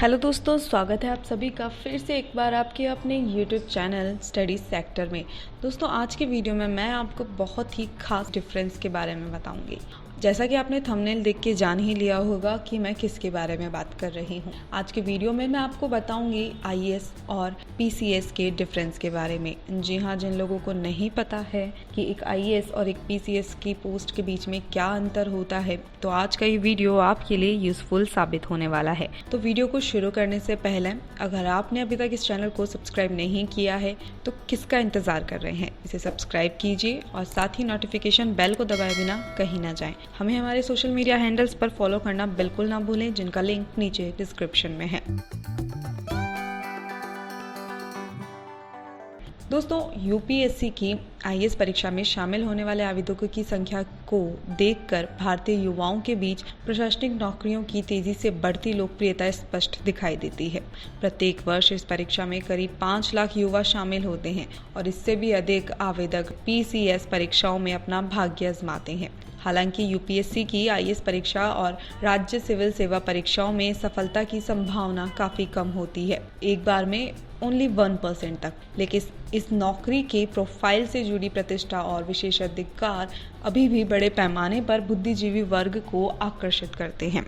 Hello दोस्तों, स्वागत है आप सभी का फिर से एक बार आपके अपने YouTube चैनल स्टडी सेक्टर में। दोस्तों, आज के वीडियो में मैं आपको बहुत ही खास डिफरेंस के बारे में बताऊंगी। जैसा कि आपने थंबनेल देख के जान ही लिया होगा कि मैं किसके बारे में बात कर रही हूँ। आज के वीडियो में मैं आपको बताऊंगी IAS और PCS के डिफरेंस के बारे में। जी हाँ, जिन लोगों को नहीं पता है कि एक IAS और एक PCS की पोस्ट के बीच में क्या अंतर होता है, तो आज का ये वीडियो आपके लिए यूजफुल साबित होने वाला है। तो वीडियो को शुरू करने से पहले अगर आपने अभी तक इस चैनल को सब्सक्राइब नहीं किया है तो किसका इंतजार कर रहे हैं, इसे सब्सक्राइब कीजिए और साथ ही नोटिफिकेशन बेल को दबाए बिना कहीं ना जाएं। हमें हमारे सोशल मीडिया हैंडल्स पर फॉलो करना बिल्कुल ना भूलें, जिनका लिंक नीचे डिस्क्रिप्शन में है। दोस्तों, यूपीएससी की IAS परीक्षा में शामिल होने वाले आवेदकों की संख्या को देखकर भारतीय युवाओं के बीच प्रशासनिक नौकरियों की तेजी से बढ़ती लोकप्रियता स्पष्ट दिखाई देती है। प्रत्येक वर्ष इस परीक्षा में करीब 5 लाख युवा शामिल होते हैं और इससे भी अधिक आवेदक PCS परीक्षाओं में अपना भाग्य आजमाते हैं। हालांकि यूपीएससी की IAS परीक्षा और राज्य सिविल सेवा परीक्षाओं में सफलता की संभावना काफ़ी कम होती है, एक बार में ओनली 1% तक। लेकिन इस नौकरी के प्रोफाइल से जुड़ी प्रतिष्ठा और विशेषाधिकार अभी भी बड़े पैमाने पर बुद्धिजीवी वर्ग को आकर्षित करते हैं।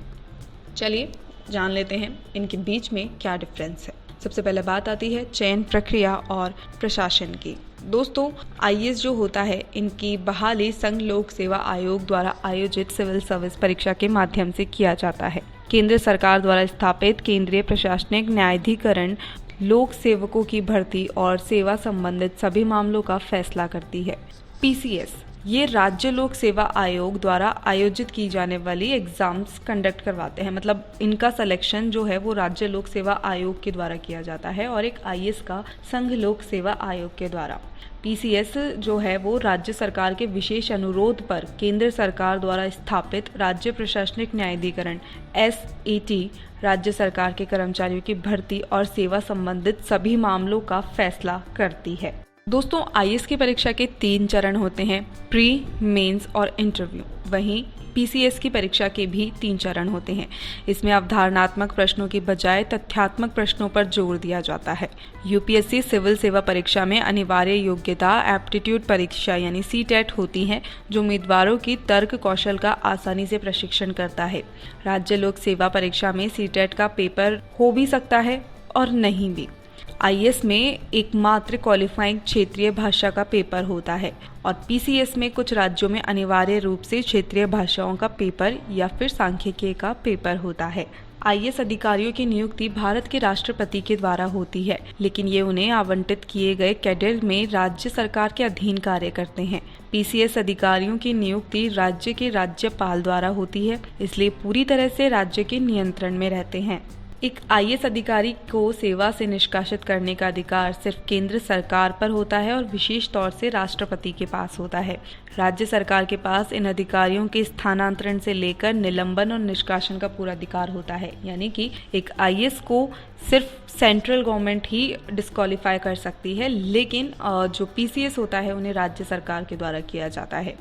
चलिए जान लेते हैं इनके बीच में क्या डिफरेंस है। सबसे पहले बात आती है चयन प्रक्रिया और प्रशासन की। दोस्तों, IAS जो होता है, इनकी बहाली संघ लोक सेवा आयोग द्वारा आयोजित सिविल सर्विस परीक्षा के माध्यम से किया जाता है। केंद्र सरकार द्वारा स्थापित केंद्रीय प्रशासनिक न्यायाधिकरण लोक सेवकों की भर्ती और सेवा संबंधित सभी मामलों का फैसला करती है। PCS ये राज्य लोक सेवा आयोग द्वारा आयोजित की जाने वाली एग्जाम्स कंडक्ट करवाते हैं। मतलब इनका सिलेक्शन जो है वो राज्य लोक सेवा आयोग के द्वारा किया जाता है और एक IAS का संघ लोक सेवा आयोग के द्वारा। PCS जो है वो राज्य सरकार के विशेष अनुरोध पर केंद्र सरकार द्वारा स्थापित राज्य प्रशासनिक न्यायाधिकरण SAT राज्य सरकार के कर्मचारियों की भर्ती और सेवा संबंधित सभी मामलों का फैसला करती है। दोस्तों, IAS की परीक्षा के 3 चरण होते हैं, प्री, मेंस और इंटरव्यू। वहीं PCS की परीक्षा के भी 3 चरण होते हैं। इसमें अवधारणात्मक प्रश्नों की बजाय तथ्यात्मक प्रश्नों पर जोर दिया जाता है। यूपीएससी सिविल सेवा परीक्षा में अनिवार्य योग्यता एप्टीट्यूड परीक्षा यानी CTET होती है, जो उम्मीदवारों की तर्क कौशल का आसानी से प्रशिक्षण करता है। राज्य लोक सेवा परीक्षा में CTET का पेपर हो भी सकता है और नहीं भी। IAS में एकमात्र क्वालिफाइंग क्षेत्रीय भाषा का पेपर होता है और PCS में कुछ राज्यों में अनिवार्य रूप से क्षेत्रीय भाषाओं का पेपर या फिर सांख्यिकी का पेपर होता है। IAS अधिकारियों की नियुक्ति भारत के राष्ट्रपति के द्वारा होती है, लेकिन ये उन्हें आवंटित किए गए कैडर में राज्य सरकार के अधीन कार्य करते हैं। PCS अधिकारियों की नियुक्ति राज्य के राज्यपाल द्वारा होती है, इसलिए पूरी तरह से राज्य के नियंत्रण में रहते हैं। एक IAS अधिकारी को सेवा से निष्कासित करने का अधिकार सिर्फ केंद्र सरकार पर होता है और विशेष तौर से राष्ट्रपति के पास होता है। राज्य सरकार के पास इन अधिकारियों के स्थानांतरण से लेकर निलंबन और निष्कासन का पूरा अधिकार होता है। यानी कि एक IAS को सिर्फ सेंट्रल गवर्नमेंट ही डिस्क्वालीफाई कर सकती है, लेकिन जो PCS होता है उन्हें राज्य सरकार के द्वारा किया जाता है।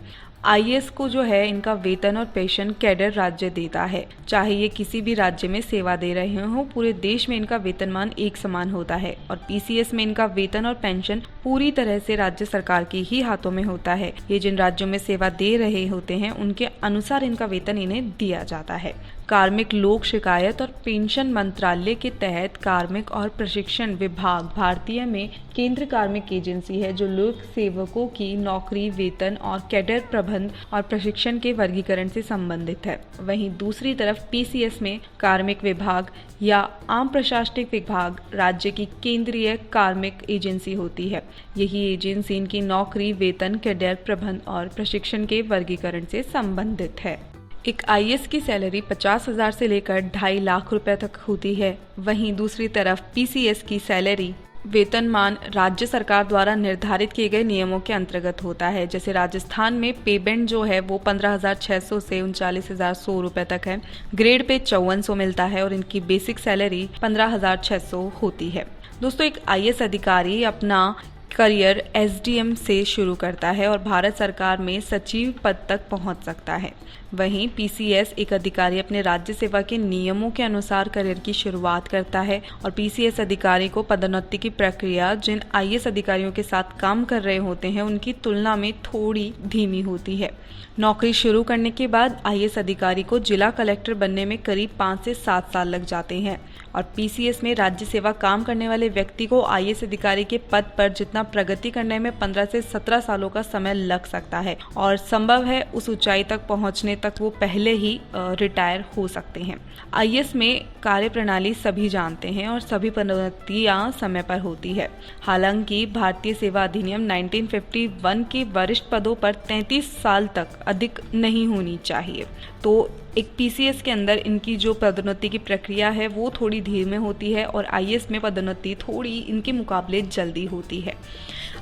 IAS को जो है इनका वेतन और पेंशन कैडर राज्य देता है। चाहे ये किसी भी राज्य में सेवा दे रहे हों, पूरे देश में इनका वेतनमान एक समान होता है और PCS में इनका वेतन और पेंशन पूरी तरह से राज्य सरकार के ही हाथों में होता है। ये जिन राज्यों में सेवा दे रहे होते हैं उनके अनुसार इनका वेतन इन्हें दिया जाता है। कार्मिक लोक शिकायत और पेंशन मंत्रालय के तहत कार्मिक और प्रशिक्षण विभाग भारतीय में केंद्र कार्मिक एजेंसी है, जो लोक सेवकों की नौकरी, वेतन और कैडर प्रबंध और प्रशिक्षण के वर्गीकरण से संबंधित है। वहीं दूसरी तरफ PCS में कार्मिक विभाग या आम प्रशासनिक विभाग राज्य की केंद्रीय कार्मिक एजेंसी होती है। यही एजेंसी इनकी नौकरी, वेतन, कैडर प्रबंध और प्रशिक्षण के वर्गीकरण से संबंधित है। एक IAS की सैलरी 50,000 से लेकर 2.5 लाख रुपए तक होती है। वहीं दूसरी तरफ PCS की सैलरी वेतनमान राज्य सरकार द्वारा निर्धारित किए गए नियमों के अंतर्गत होता है। जैसे राजस्थान में पे बैंड जो है वो 15,600 से 39,100 रुपए तक है। ग्रेड पे 5400 मिलता है और इनकी बेसिक सैलरी 15,600 होती है। दोस्तों, एक IAS अधिकारी अपना करियर एसडीएम से शुरू करता है और भारत सरकार में सचिव पद तक पहुंच सकता है। वहीं पीसीएस एक अधिकारी अपने राज्य सेवा के नियमों के अनुसार करियर की शुरुआत करता है और पीसीएस अधिकारी को पदोन्नति की प्रक्रिया जिन आईएएस अधिकारियों के साथ काम कर रहे होते हैं उनकी तुलना में थोड़ी धीमी होती है। नौकरी शुरू करने के बाद आईएएस अधिकारी को जिला कलेक्टर बनने में करीब 5 से 7 साल लग जाते हैं और पीसीएस में राज्य सेवा काम करने वाले व्यक्ति को आईएएस अधिकारी के पद पर जितना प्रगति करने में 15 से 17 सालों का समय लग सकता है और संभव है उस ऊंचाई तक पहुंचने तक वो पहले ही रिटायर हो सकते हैं। आईएएस में कार्यप्रणाली सभी जानते हैं और सभी पदोन्नतियां समय पर होती है। हालांकि भारतीय सेवा अधिनियम 1951 के वरिष्ठ पदों पर 33 साल तक अधिक नहीं होनी चाहिए, तो एक पीसीएस के अंदर इनकी जो पदोन्नति की प्रक्रिया है वो थोड़ी धीमे होती है और आईएएस में पदोन्नति थोड़ी इनके मुकाबले जल्दी होती है।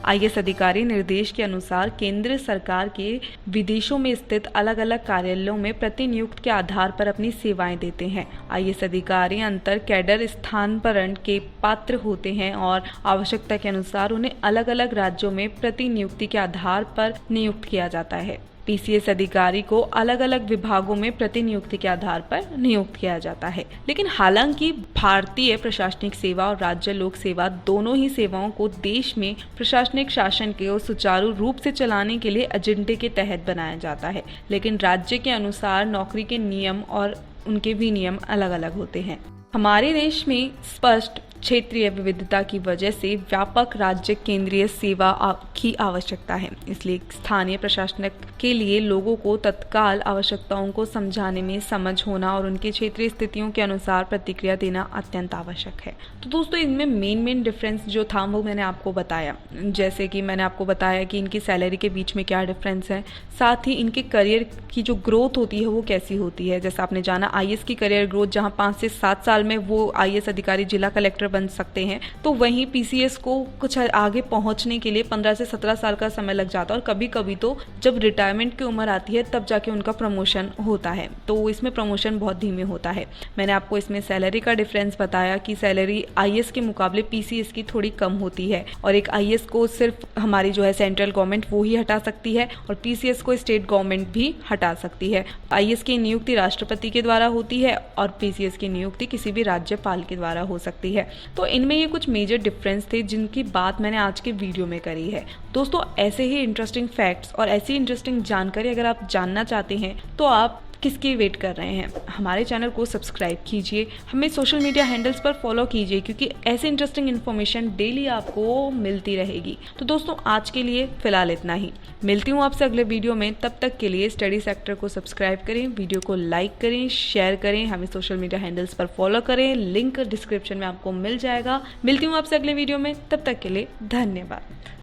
आईएएस अधिकारी निर्देश के अनुसार केंद्र सरकार के विदेशों में स्थित अलग अलग कार्यालयों में प्रतिनियुक्त के आधार पर अपनी सेवाएं देते हैं। आईएएस अधिकारी अंतर कैडर स्थानांतरण के पात्र होते हैं और आवश्यकता के अनुसार उन्हें अलग अलग राज्यों में प्रतिनियुक्ति के आधार पर नियुक्त किया जाता है। पीसीएस अधिकारी को अलग अलग विभागों में प्रतिनियुक्ति के आधार पर नियुक्त किया जाता है। लेकिन हालांकि भारतीय प्रशासनिक सेवा और राज्य लोक सेवा दोनों ही सेवाओं को देश में प्रशासनिक शासन के सुचारू रूप से चलाने के लिए एजेंडे के तहत बनाया जाता है, लेकिन राज्य के अनुसार नौकरी के नियम और उनके विनियम अलग अलग होते हैं। हमारे देश में स्पष्ट क्षेत्रीय विविधता की वजह से व्यापक राज्य केंद्रीय सेवा की आवश्यकता है, इसलिए स्थानीय प्रशासन के लिए लोगों को तत्काल आवश्यकताओं को समझाने में समझ होना और उनके क्षेत्रीय स्थितियों के अनुसार प्रतिक्रिया देना अत्यंत आवश्यक है। तो दोस्तों इनमें मेन डिफरेंस जो था वो मैंने आपको बताया, जैसे कि मैंने आपको बताया कि इनकी सैलरी के बीच में क्या डिफरेंस है, साथ ही इनके करियर की जो ग्रोथ होती है वो कैसी होती है। जैसा आपने जाना आईएएस की करियर ग्रोथ जहाँ 5 से 7 साल में वो आईएएस अधिकारी जिला कलेक्टर बन सकते हैं, तो वहीं पीसीएस को कुछ आगे पहुंचने के लिए 15 से 17 साल का समय लग जाता है और कभी कभी तो जब रिटायरमेंट की उम्र आती है तब जाके उनका प्रमोशन होता है, तो इसमें प्रमोशन बहुत धीमे होता है। मैंने आपको इसमें सैलरी का डिफरेंस बताया कि सैलरी आईएएस के मुकाबले पीसीएस की थोड़ी कम होती है और एक आईएएस को सिर्फ हमारी जो है सेंट्रल गवर्नमेंट वो ही हटा सकती है और पीसीएस को स्टेट गवर्नमेंट भी हटा सकती है। आईएएस की नियुक्ति राष्ट्रपति के द्वारा होती है और पीसीएस की नियुक्ति किसी भी राज्यपाल के द्वारा हो सकती है। तो इनमें ये कुछ मेजर डिफरेंस थे जिनकी बात मैंने आज के वीडियो में करी है। दोस्तों ऐसे ही इंटरेस्टिंग फैक्ट्स और ऐसी इंटरेस्टिंग जानकारी अगर आप जानना चाहते हैं तो आप किसकी वेट कर रहे हैं, हमारे चैनल को सब्सक्राइब कीजिए, हमें सोशल मीडिया हैंडल्स पर फॉलो कीजिए क्योंकि ऐसे इंटरेस्टिंग इन्फॉर्मेशन डेली आपको मिलती रहेगी। तो दोस्तों आज के लिए फिलहाल इतना ही, मिलती हूँ आपसे अगले वीडियो में। तब तक के लिए स्टडी सेक्टर को सब्सक्राइब करें, वीडियो को लाइक करें, शेयर करें, हमें सोशल मीडिया हैंडल्स पर फॉलो करें, लिंक डिस्क्रिप्शन में आपको मिल जाएगा। मिलती हूँ आपसे अगले वीडियो में, तब तक के लिए धन्यवाद।